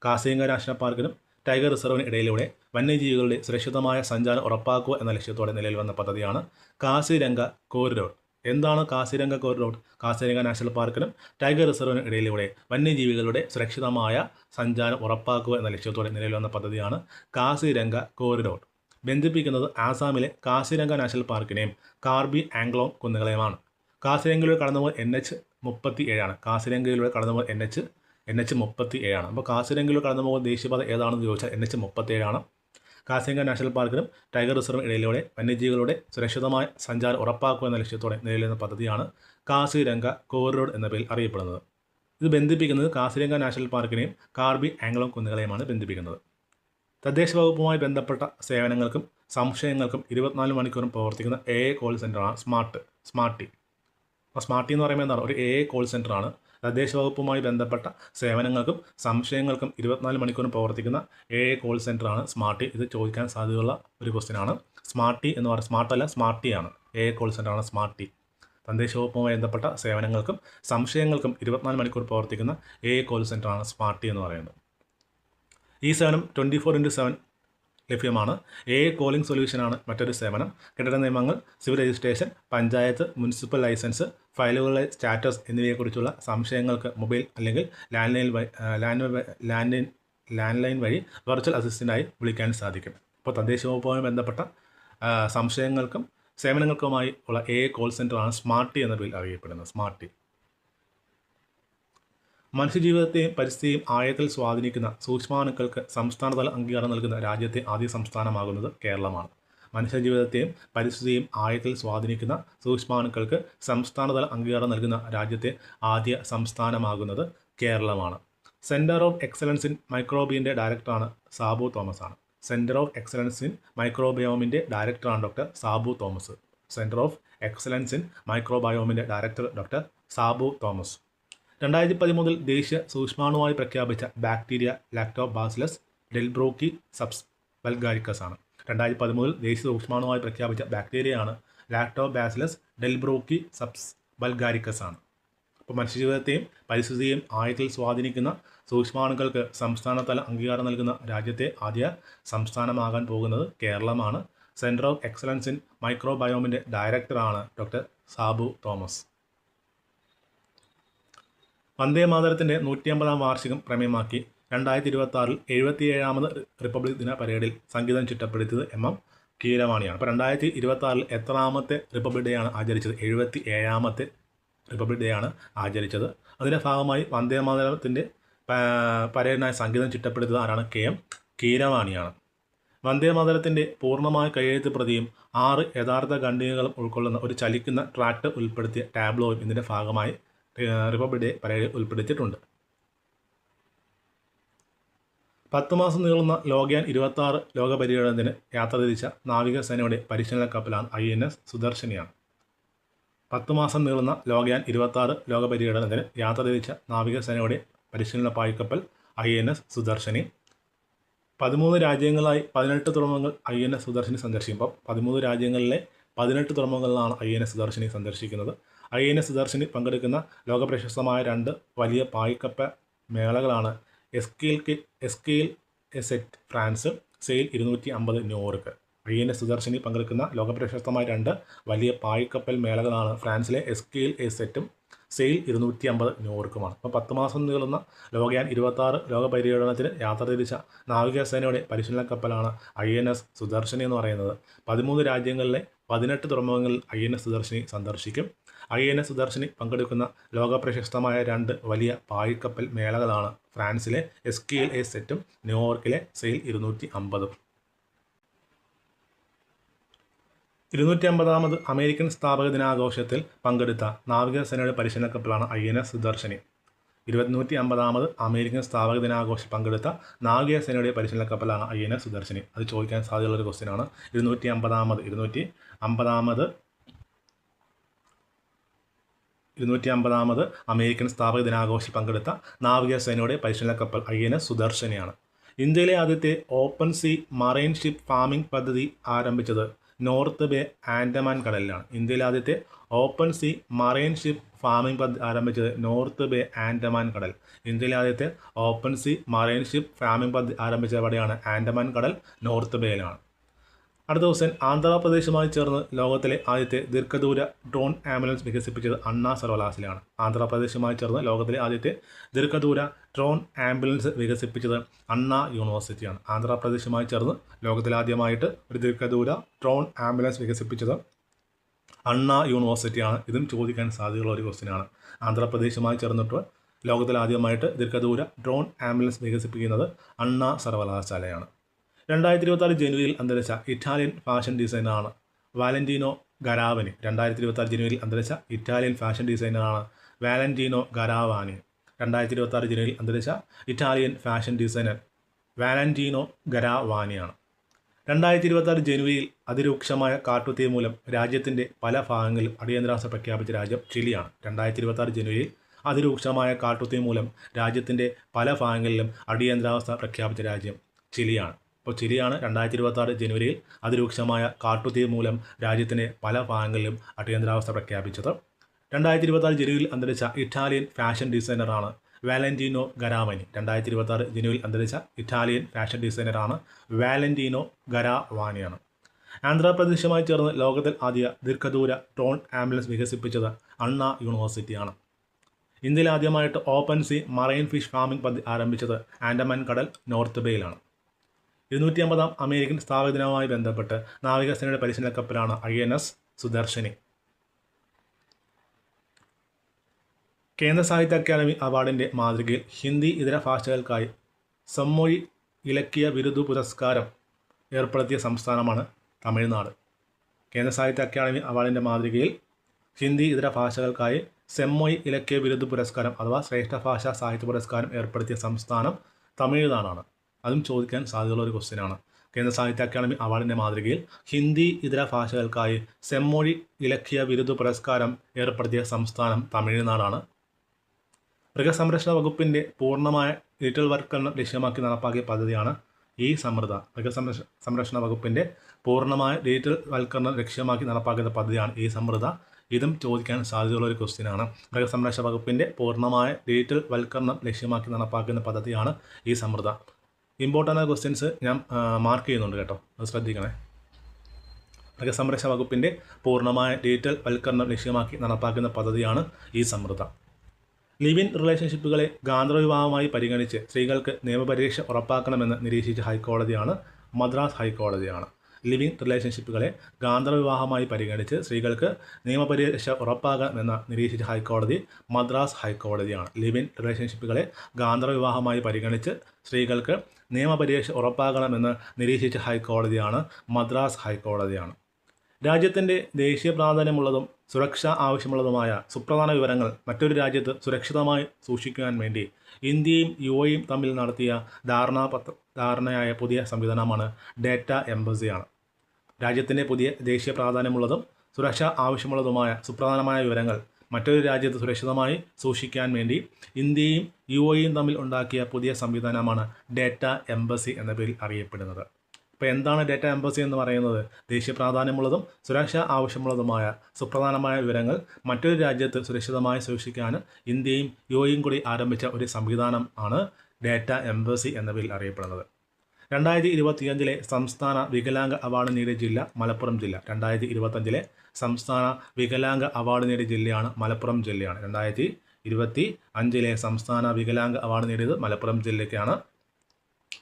കാസിരംഗ നാഷണൽ പാർക്കിനും ടൈഗർ റിസർവിന് ഇടയിലൂടെ വന്യജീവികളുടെ സുരക്ഷിതമായ സഞ്ചാരം ഉറപ്പാക്കുക എന്ന ലക്ഷ്യത്തോടെ നിലവിൽ വന്ന പദ്ധതിയാണ് കാസിരംഗ കോറിഡോർ. എന്താണ് കാസിരംഗ കോറിഡോർ? കാസിരംഗ നാഷണൽ പാർക്കിനും ടൈഗർ റിസർവിനും ഇടയിലൂടെ വന്യജീവികളുടെ സുരക്ഷിതമായ സഞ്ചാരം ഉറപ്പാക്കുക എന്ന ലക്ഷ്യത്തോടെ നിലവിൽ വന്ന പദ്ധതിയാണ് കാസിരംഗ കോറിഡോർ. ബന്ധിപ്പിക്കുന്നത് ആസാമിലെ കാസിരംഗ നാഷണൽ പാർക്കിനെയും കാർബി ആംഗ്ലോങ് കുന്നുകളെയുമാണ്. കാസിരംഗയിലൂടെ കടന്നുപോകുന്ന NH37. കാസിരംഗയിലൂടെ കടന്നുപോകുന്ന NH37. അപ്പോൾ കാസിരംഗയിലൂടെ കടന്നുപോകുന്ന ദേശീയപാത ഏതാണെന്ന് ചോദിച്ചാൽ NH37. കാസിരംഗ നാഷണൽ പാർക്കിനും ടൈഗർ റിസർവിനും ഇടയിലൂടെ വന്യജീവികളുടെ സുരക്ഷിതമായ സഞ്ചാരം ഉറപ്പാക്കുക എന്ന ലക്ഷ്യത്തോടെ നിലവിൽ വരുന്ന പദ്ധതിയാണ് കാസിരംഗ കോറിഡോർ എന്ന പേരിൽ അറിയപ്പെടുന്നത്. ഇത് ബന്ധിപ്പിക്കുന്നത് കാസിരംഗ നാഷണൽ പാർക്കിനെയും കാർബി ആംഗ്ലോങ് കുന്നുകളെയുമാണ് ബന്ധിപ്പിക്കുന്നത്. തദ്ദേശ വകുപ്പുമായി ബന്ധപ്പെട്ട സേവനങ്ങൾക്കും സംശയങ്ങൾക്കും 24 മണിക്കൂറും പ്രവർത്തിക്കുന്ന AI കോൾ സെൻ്ററാണ് സ്മാർട്ടി. അപ്പോൾ സ്മാർട്ടി എന്ന് പറയുമ്പോൾ എന്താണ്? ഒരു AI കോൾ സെൻ്ററാണ്. തദ്ദേശ വകുപ്പുമായി ബന്ധപ്പെട്ട സേവനങ്ങൾക്കും സംശയങ്ങൾക്കും 24 മണിക്കൂറും പ്രവർത്തിക്കുന്ന AI കോൾ സെൻ്ററാണ് സ്മാർട്ടി. ഇത് ചോദിക്കാൻ സാധ്യതയുള്ള ഒരു ക്വസ്റ്റ്യനാണ്. സ്മാർട്ടി എന്ന് പറയുന്നത് സ്മാർട്ടല്ല, സ്മാർട്ടിയാണ്. AI call സെൻ്ററാണ് സ്മാർട്ടി. തദ്ദേശ വകുപ്പുമായി ബന്ധപ്പെട്ട സേവനങ്ങൾക്കും സംശയങ്ങൾക്കും 24 മണിക്കൂർ പ്രവർത്തിക്കുന്ന AI കോൾ സെൻ്ററാണ് സ്മാർട്ടി എന്ന് പറയുന്നത്. ഈ സേവനം 24/7 ലഭ്യമാണ്. AI കോളിംഗ് സൊല്യൂഷനാണ് മറ്റൊരു സേവനം. കെട്ടിട നിയമങ്ങൾ, civil registration, panchayat, municipal licence, ഫയലുകളുടെ സ്റ്റാറ്റസ് എന്നിവയെക്കുറിച്ചുള്ള സംശയങ്ങൾക്ക് മൊബൈൽ അല്ലെങ്കിൽ ലാൻഡ് ലൈൻ വഴി വെർച്വൽ അസിസ്റ്റൻ്റായി വിളിക്കാൻ സാധിക്കും. അപ്പോൾ തദ്ദേശ വകുപ്പുമായി ബന്ധപ്പെട്ട സംശയങ്ങൾക്കും സേവനങ്ങൾക്കുമായി ഉള്ള AI കോൾ സെൻ്ററാണ് സ്മാർട്ടി എന്ന പേരിൽ അറിയപ്പെടുന്നത്. സ്മാർട്ടി. മനുഷ്യജീവിതത്തെയും പരിസ്ഥിതിയും ആഴത്തിൽ സ്വാധീനിക്കുന്ന സൂക്ഷ്മാണുക്കൾക്ക് സംസ്ഥാനതല അംഗീകാരം നൽകുന്ന രാജ്യത്തെ ആദ്യ സംസ്ഥാനമാകുന്നത് കേരളമാണ്. മനുഷ്യജീവിതത്തെയും പരിസ്ഥിതിയും ആഴത്തിൽ സ്വാധീനിക്കുന്ന സൂക്ഷ്മാണുക്കൾക്ക് സംസ്ഥാനതല അംഗീകാരം നൽകുന്ന രാജ്യത്തെ ആദ്യ സംസ്ഥാനമാകുന്നത് കേരളമാണ്. സെൻറ്റർ ഓഫ് എക്സലൻസ് ഇൻ മൈക്രോബിയൻ്റെ ഡയറക്ടറാണ് സാബു തോമസ് ആണ്. സെൻറ്റർ ഓഫ് എക്സലൻസ് ഇൻ മൈക്രോബയോമിൻ്റെ ഡയറക്ടറാണ് doctor Sabu Thomas. Centre of excellence in മൈക്രോബയോമിൻ്റെ ഡയറക്ടർ ഡോക്ടർ സാബു തോമസ്. 2013 ദേശീയ സൂക്ഷ്മാണുവായി പ്രഖ്യാപിച്ച bacteria lactobacillus delbrueckii subs bulgaricus ആണ്. 2013 ദേശീയ സൂക്ഷ്മാണുവായി പ്രഖ്യാപിച്ച ബാക്ടീരിയയാണ് ലാക്ടോബാസിലസ് ഡെൽബ്രോക്കി സബ്സ് വൾഗാരിക്കസ് ആണ്. അപ്പോൾ മനുഷ്യജീവിതത്തെയും പരിസ്ഥിതിയെയും ആഴത്തിൽ സ്വാധീനിക്കുന്ന സൂക്ഷ്മാണുക്കൾക്ക് സംസ്ഥാനതല അംഗീകാരം നൽകുന്ന രാജ്യത്തെ ആദ്യ സംസ്ഥാനമാകാൻ പോകുന്നത് കേരളമാണ്. സെൻറ്റർ ഓഫ് എക്സലൻസ് ഇൻ മൈക്രോബയോമിൻ്റെ ഡയറക്ടറാണ് ഡോക്ടർ സാബു തോമസ്. വന്ദേ മാതരത്തിൻ്റെ 150-ാം വാർഷികം പ്രമേയമാക്കി 2026 77ാമത് റിപ്പബ്ലിക് ദിന പരേഡിൽ സംഗീതം ചിട്ടപ്പെടുത്തിയത് എം കീരവാണിയാണ്. അപ്പോൾ 2026 എത്രാമത്തെ റിപ്പബ്ലിക് ഡേ ആണ് ആചരിച്ചത്? 77ാമത്തെ റിപ്പബ്ലിക് ഡേ ആണ് ആചരിച്ചത്. അതിൻ്റെ ഭാഗമായി വന്ദേ മാതരത്തിൻ്റെ പരേഡിനായി സംഗീതം ചിട്ടപ്പെടുത്തിയത് ആരാണ്? KM കീരവാണിയാണ്. വന്ദേ മാതരത്തിൻ്റെ പൂർണ്ണമായ കയ്യെഴുത്ത് പ്രതിയും 6 യഥാർത്ഥ ഖണ്ഡികകളും ഉൾക്കൊള്ളുന്ന ഒരു ചലിക്കുന്ന ട്രാക്ട് ഉൾപ്പെടുത്തിയ ടാബ്ലോയും ഇതിൻ്റെ ഭാഗമായി റിപ്പബ്ലിക് ഡേ പരേഡിൽ ഉൾപ്പെടുത്തിയിട്ടുണ്ട്. 10 മാസം നീളുന്ന ലോകയാൻ 26 ലോക പര്യടനത്തിന് യാത്ര തിരിച്ച നാവികസേനയുടെ പരിശീലന കപ്പലാണ് INS സുദർശനിയാണ്. 10 മാസം നീളുന്ന ലോകയാൻ 26 ലോക പര്യടനത്തിന് യാത്ര തിരിച്ച നാവികസേനയുടെ പരിശീലന പായ്ക്കപ്പൽ INS സുദർശനി. 13 രാജ്യങ്ങളിലായി 18 തുറമുഖങ്ങൾ INS സുദർശനി സന്ദർശിക്കുമ്പോൾ 13 രാജ്യങ്ങളിലെ 18 തുറമുഖങ്ങളിലാണ് INS സുദർശനി സന്ദർശിക്കുന്നത്. INS സുദർശനി പങ്കെടുക്കുന്ന ലോകപ്രശസ്തമായ 2 വലിയ പായ്ക്കപ്പൽ മേളകളാണ് Escale Sete France, sail 250 New York. INS Sudarshini പങ്കെടുക്കുന്ന ലോകപ്രശസ്തമായ 2 വലിയ പായ്ക്കപ്പൽ മേളകളാണ് ഫ്രാൻസിലെ എസ്കീൽ എസെറ്റും സെയിൽ 250 ന്യൂയോർക്കുമാണ്. അപ്പോൾ 10 മാസം നീളുന്ന ലോകയാൻ 26 ലോക പര്യടനത്തിന് യാത്ര തിരിച്ച നാവികസേനയുടെ പരിശീലന കപ്പലാണ് INS സുദർശനി എന്ന് പറയുന്നത്. 13 രാജ്യങ്ങളിലെ 18 തുറമുഖങ്ങളിൽ INS സുദർശനി സന്ദർശിക്കും. INS സുദർശനി പങ്കെടുക്കുന്ന ലോകപ്രശസ്തമായ 2 വലിയ പായ്ക്കപ്പൽ മേളകളാണ് ഫ്രാൻസിലെ എസ്കീൽ എസെറ്റും ന്യൂയോർക്കിലെ സെയിൽ 250. 250ാമത് അമേരിക്കൻ സ്ഥാപക ദിനാഘോഷത്തിൽ പങ്കെടുത്ത നാവികസേനയുടെ പരിശീലന കപ്പലാണ് INS സുദർശനി. 250ാമത് അമേരിക്കൻ സ്ഥാപക ദിനാഘോഷത്തിൽ പങ്കെടുത്ത നാവികസേനയുടെ പരിശീലന കപ്പലാണ് INS സുദർശനി. അത് ചോദിക്കാൻ സാധ്യതയുള്ളൊരു ക്വസ്റ്റ്യനാണ്. 250ാമത് അമേരിക്കൻ സ്ഥാപക ദിനാഘോഷത്തിൽ പങ്കെടുത്ത നാവികസേനയുടെ പരിശീലന കപ്പൽ INS സുദർശനിയാണ്. ഇന്ത്യയിലെ ആദ്യത്തെ open sea marine ship farming പദ്ധതി ആരംഭിച്ചത് നോർത്ത് ബേ ആൻഡമാൻ കടലിലാണ്. ഇന്ത്യയിലെ ആദ്യത്തെ open sea marine ship farming പദ്ധതി ആരംഭിച്ചത് നോർത്ത് ബേ ആൻഡമാൻ കടൽ. ഇന്ത്യയിലെ ആദ്യത്തെ open sea marine ship farming പദ്ധതി ആരംഭിച്ചത് എവിടെയാണ്? ആൻഡമാൻ കടൽ, നോർത്ത് ബേയിലാണ്. അടുത്ത ദിവസം ആന്ധ്രാപ്രദേശുമായി ചേർന്ന് ലോകത്തിലെ ആദ്യത്തെ ദീർഘദൂര ഡ്രോൺ ആംബുലൻസ് വികസിപ്പിച്ചത് അണ്ണാ സർവകലാശാലയാണ്. ആന്ധ്രാപ്രദേശുമായി ചേർന്ന് ലോകത്തിലെ ആദ്യത്തെ ദീർഘദൂര ഡ്രോൺ ആംബുലൻസ് വികസിപ്പിച്ചത് അണ്ണാ യൂണിവേഴ്സിറ്റിയാണ്. ആന്ധ്രാപ്രദേശുമായി ചേർന്ന് ലോകത്തിലാദ്യമായിട്ട് ഒരു ദീർഘദൂര ഡ്രോൺ ആംബുലൻസ് വികസിപ്പിച്ചത് അണ്ണാ യൂണിവേഴ്സിറ്റിയാണ്. ഇതും ചോദിക്കാൻ സാധ്യതയുള്ള ഒരു ക്വസ്റ്റ്യനാണ്. ആന്ധ്രാപ്രദേശുമായി ചേർന്നിട്ട് ലോകത്തിലാദ്യമായിട്ട് ദീർഘദൂര ഡ്രോൺ ആംബുലൻസ് വികസിപ്പിക്കുന്നത് അണ്ണാ സർവകലാശാലയാണ്. 2026 ജനുവരിയിൽ അന്തരിച്ച ഇറ്റാലിയൻ ഫാഷൻ ഡിസൈനറാണ് വാലന്റീനോ ഗരാവാനി. 2026 ജനുവരിയിൽ അന്തരിച്ച ഇറ്റാലിയൻ ഫാഷൻ ഡിസൈനറാണ് വാലന്റീനോ ഗരാവാനി. 2026 ജനുവരിയിൽ അന്തരിച്ച ഇറ്റാലിയൻ ഫാഷൻ ഡിസൈനർ വാലന്റീനോ ഗരാവാനിയാണ്. 2026 ജനുവരിയിൽ അതിരൂക്ഷമായ കാട്ടുതീ മൂലം രാജ്യത്തിൻ്റെ പല ഭാഗങ്ങളിലും അടിയന്തരാവസ്ഥ പ്രഖ്യാപിച്ച രാജ്യം ചിലിയാണ്. 2026 ജനുവരിയിൽ അതിരൂക്ഷമായ കാട്ടുതീ മൂലം രാജ്യത്തിൻ്റെ പല ഭാഗങ്ങളിലും അടിയന്തരാവസ്ഥ പ്രഖ്യാപിച്ച രാജ്യം ചിലിയാണ്. അപ്പോൾ ചിലിയാണ് 2026 ജനുവരിയിൽ അതിരൂക്ഷമായ കാട്ടുതീ മൂലം രാജ്യത്തിൻ്റെ പല ഭാഗങ്ങളിലും അടിയന്തരാവസ്ഥ പ്രഖ്യാപിച്ചത്. 2026 ജനുവരിയിൽ അന്തരിച്ച ഇറ്റാലിയൻ ഫാഷൻ ഡിസൈനറാണ് വാലന്റീനോ ഗരാവാനി. 2026 ജനുവരിയിൽ അന്തരിച്ച ഇറ്റാലിയൻ ഫാഷൻ ഡിസൈനറാണ് വാലന്റീനോ ഗരാവാനിയാണ്. ആന്ധ്രാപ്രദേശുമായി ചേർന്ന് ലോകത്തിൽ ആദ്യ ദീർഘദൂര ഡ്രോൺ ആംബുലൻസ് വികസിപ്പിച്ചത് അണ്ണാ യൂണിവേഴ്സിറ്റിയാണ്. ഇന്ത്യയിൽ ആദ്യമായിട്ട് open sea marine fish farming പദ്ധതി ആരംഭിച്ചത് ആൻഡമാൻ കടൽ, നോർത്ത് ബേയിലാണ്. 250ാം അമേരിക്കൻ സ്ഥാപക ദിനവുമായി ബന്ധപ്പെട്ട് നാവികസേനയുടെ പരിശീലന കപ്പലാണ് INS സുദർശനി. കേന്ദ്ര സാഹിത്യ അക്കാദമി അവാർഡിൻ്റെ മാതൃകയിൽ ഹിന്ദി ഇതര ഭാഷകൾക്കായി സെമ്മൊഴി ഇലക്കിയ ബിരുദ പുരസ്കാരം ഏർപ്പെടുത്തിയ സംസ്ഥാനമാണ് തമിഴ്നാട്. കേന്ദ്ര സാഹിത്യ അക്കാദമി അവാർഡിൻ്റെ മാതൃകയിൽ ഹിന്ദി ഇതര ഭാഷകൾക്കായി സെമ്മൊഴി ഇലക്കിയ ബിരുദ പുരസ്കാരം അഥവാ ശ്രേഷ്ഠ ഭാഷാ സാഹിത്യ പുരസ്കാരം ഏർപ്പെടുത്തിയ സംസ്ഥാനം തമിഴ്നാടാണ്. അതും ചോദിക്കാൻ സാധ്യതയുള്ള ഒരു ക്വസ്റ്റ്യനാണ്. കേന്ദ്ര സാഹിത്യ അക്കാദമി അവാർഡിൻ്റെ മാതൃകയിൽ ഹിന്ദി ഇതര ഭാഷകൾക്കായി സെമ്മൊഴി ഇലക്കിയ ബിരുദ പുരസ്കാരം ഏർപ്പെടുത്തിയ സംസ്ഥാനം തമിഴ്നാടാണ്. മൃഗസംരക്ഷണ വകുപ്പിൻ്റെ പൂർണ്ണമായ ഡിജിറ്റൽ വൽക്കരണം ലക്ഷ്യമാക്കി നടപ്പാക്കിയ പദ്ധതിയാണ് ഈ സമൃദ്ധ. മൃഗസംരക്ഷണ വകുപ്പിൻ്റെ പൂർണ്ണമായ ഡിജിറ്റൽ വൽക്കരണം ലക്ഷ്യമാക്കി നടപ്പാക്കുന്ന പദ്ധതിയാണ് ഈ സമൃദ്ധ. ഇതും ചോദിക്കാൻ സാധ്യതയുള്ള ഒരു ക്വസ്റ്റ്യനാണ്. മൃഗസംരക്ഷണ വകുപ്പിൻ്റെ പൂർണ്ണമായ ഡിജിറ്റൽ വൽക്കരണം ലക്ഷ്യമാക്കി നടപ്പാക്കുന്ന പദ്ധതിയാണ് ഈ സമൃദ്ധ. ഇമ്പോർട്ടൻ്റ് ക്വസ്റ്റ്യൻസ് ഞാൻ മാർക്ക് ചെയ്യുന്നുണ്ട് കേട്ടോ, അത് ശ്രദ്ധിക്കണേ. മൃഗസംരക്ഷണ വകുപ്പിൻ്റെ പൂർണ്ണമായ ഡിജിറ്റൽ വൽക്കരണം ലക്ഷ്യമാക്കി നടപ്പാക്കുന്ന പദ്ധതിയാണ് ഈ സമൃദ്ധ. ലിവ് ഇൻ റിലേഷൻഷിപ്പുകളെ ഗാന്ധർവവിവാഹമായി പരിഗണിച്ച് സ്ത്രീകൾക്ക് നിയമപരിരക്ഷ ഉറപ്പാക്കണമെന്ന് നിരീക്ഷിച്ച ഹൈക്കോടതിയാണ് മദ്രാസ് ഹൈക്കോടതിയാണ്. ലിവിങ് റിലേഷൻഷിപ്പുകളെ ഗാന്ധർവവിവാഹമായി പരിഗണിച്ച് സ്ത്രീകൾക്ക് നിയമപരിരക്ഷ ഉറപ്പാക്കണമെന്ന് നിരീക്ഷിച്ച ഹൈക്കോടതി മദ്രാസ് ഹൈക്കോടതിയാണ്. ലിവ് ഇൻ റിലേഷൻഷിപ്പുകളെ ഗാന്ധർവവിവാഹമായി പരിഗണിച്ച് സ്ത്രീകൾക്ക് നിയമപരിരക്ഷ ഉറപ്പാക്കണമെന്ന് നിരീക്ഷിച്ച ഹൈക്കോടതിയാണ് മദ്രാസ് ഹൈക്കോടതിയാണ്. രാജ്യത്തിൻ്റെ ദേശീയ പ്രാധാന്യമുള്ളതും സുരക്ഷ ആവശ്യമുള്ളതുമായ സുപ്രധാന വിവരങ്ങൾ മറ്റൊരു രാജ്യത്ത് സുരക്ഷിതമായി സൂക്ഷിക്കുവാൻ വേണ്ടി ഇന്ത്യയും UAEയും തമ്മിൽ നടത്തിയ ധാരണയായ പുതിയ സംവിധാനമാണ് ഡേറ്റ എംബസിയാണ്. രാജ്യത്തിൻ്റെ പുതിയ ദേശീയ പ്രാധാന്യമുള്ളതും സുരക്ഷ ആവശ്യമുള്ളതുമായ സുപ്രധാനമായ വിവരങ്ങൾ മറ്റൊരു രാജ്യത്ത് സുരക്ഷിതമായി സൂക്ഷിക്കാൻ വേണ്ടി ഇന്ത്യയും UAEയും തമ്മിൽ ഉണ്ടാക്കിയ പുതിയ സംവിധാനമാണ് ഡേറ്റ എംബസി എന്ന പേരിൽ അറിയപ്പെടുന്നത്. ഇപ്പോൾ എന്താണ് ഡേറ്റ എംബസി എന്ന് പറയുന്നത്? ദേശീയ പ്രാധാന്യമുള്ളതും സുരക്ഷ ആവശ്യമുള്ളതുമായ സുപ്രധാനമായ വിവരങ്ങൾ മറ്റൊരു രാജ്യത്ത് സുരക്ഷിതമായി സൂക്ഷിക്കാൻ ഇന്ത്യയും UAEയും കൂടി ആരംഭിച്ച ഒരു സംവിധാനം ആണ് ഡേറ്റ എംബസി എന്ന പേരിൽ അറിയപ്പെടുന്നത്. 2025 സംസ്ഥാന വികലാംഗ അവാർഡ് നേടിയ ജില്ല മലപ്പുറം ജില്ല. 2025 സംസ്ഥാന വികലാംഗ അവാർഡ് നേടിയ ജില്ലയാണ് മലപ്പുറം ജില്ലയാണ്. 2025 സംസ്ഥാന വികലാംഗ അവാർഡ് നേടിയത് മലപ്പുറം ജില്ലയ്ക്കാണ്.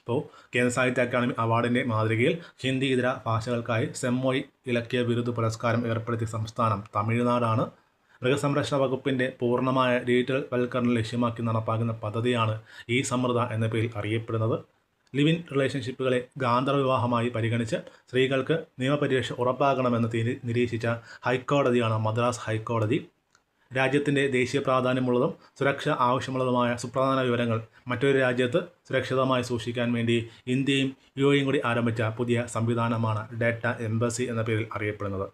അപ്പോൾ കേന്ദ്ര സാഹിത്യ അക്കാദമി അവാർഡിൻ്റെ മാതൃകയിൽ ഹിന്ദി ഇതര ഭാഷകൾക്കായി സെമ്മോയ് ഇലക്കിയ ബിരുദ പുരസ്കാരം ഏർപ്പെടുത്തിയ സംസ്ഥാനം തമിഴ്നാടാണ്. മൃഗസംരക്ഷണ വകുപ്പിൻ്റെ പൂർണ്ണമായ ഡിജിറ്റൽ വൽക്കരണം ലക്ഷ്യമാക്കി നടപ്പാക്കുന്ന പദ്ധതിയാണ് ഈ സമൃദ്ധ എന്ന പേരിൽ അറിയപ്പെടുന്നത്. ലിവ് ഇൻ റിലേഷൻഷിപ്പുകളെ ഗാന്ധർവവിവാഹമായി പരിഗണിച്ച് സ്ത്രീകൾക്ക് നിയമപരിരക്ഷ ഉറപ്പാക്കണമെന്ന് നിരീക്ഷിച്ച ഹൈക്കോടതിയാണ് മദ്രാസ് ഹൈക്കോടതി. രാജ്യത്തിൻ്റെ ദേശീയ പ്രാധാന്യമുള്ളതും സുരക്ഷ ആവശ്യമുള്ളതുമായ സുപ്രധാന വിവരങ്ങൾ മറ്റൊരു രാജ്യത്ത് സുരക്ഷിതമായി സൂക്ഷിക്കാൻ വേണ്ടി ഇന്ത്യയും UAEയും കൂടി ആരംഭിച്ച പുതിയ സംവിധാനമാണ് ഡേറ്റ എംബസി എന്ന പേരിൽ അറിയപ്പെടുന്നത്.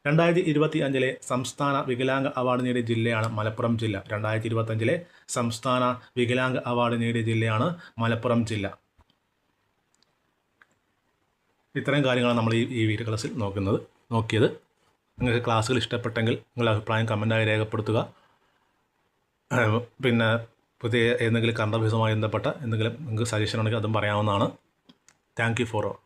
2025 സംസ്ഥാന വികലാംഗ അവാർഡ് നേടിയ ജില്ലയാണ് മലപ്പുറം ജില്ല. 2025 സംസ്ഥാന വികലാംഗ അവാർഡ് നേടിയ ജില്ലയാണ് മലപ്പുറം ജില്ല. ഇത്തരം കാര്യങ്ങളാണ് നമ്മൾ ഈ വീഡിയോ ക്ലാസ്സിൽ നോക്കിയത്. നിങ്ങൾക്ക് ക്ലാസ്സുകൾ ഇഷ്ടപ്പെട്ടെങ്കിൽ നിങ്ങളുടെ അഭിപ്രായം കമൻറ്റായി രേഖപ്പെടുത്തുക. പിന്നെ പുതിയ എന്തെങ്കിലും കറണ്ട് അഫയേഴ്സുമായി ബന്ധപ്പെട്ട എന്തെങ്കിലും നിങ്ങൾക്ക് സജഷൻ ഉണ്ടെങ്കിൽ അതും പറയാവുന്നതാണ്. Thank you for all.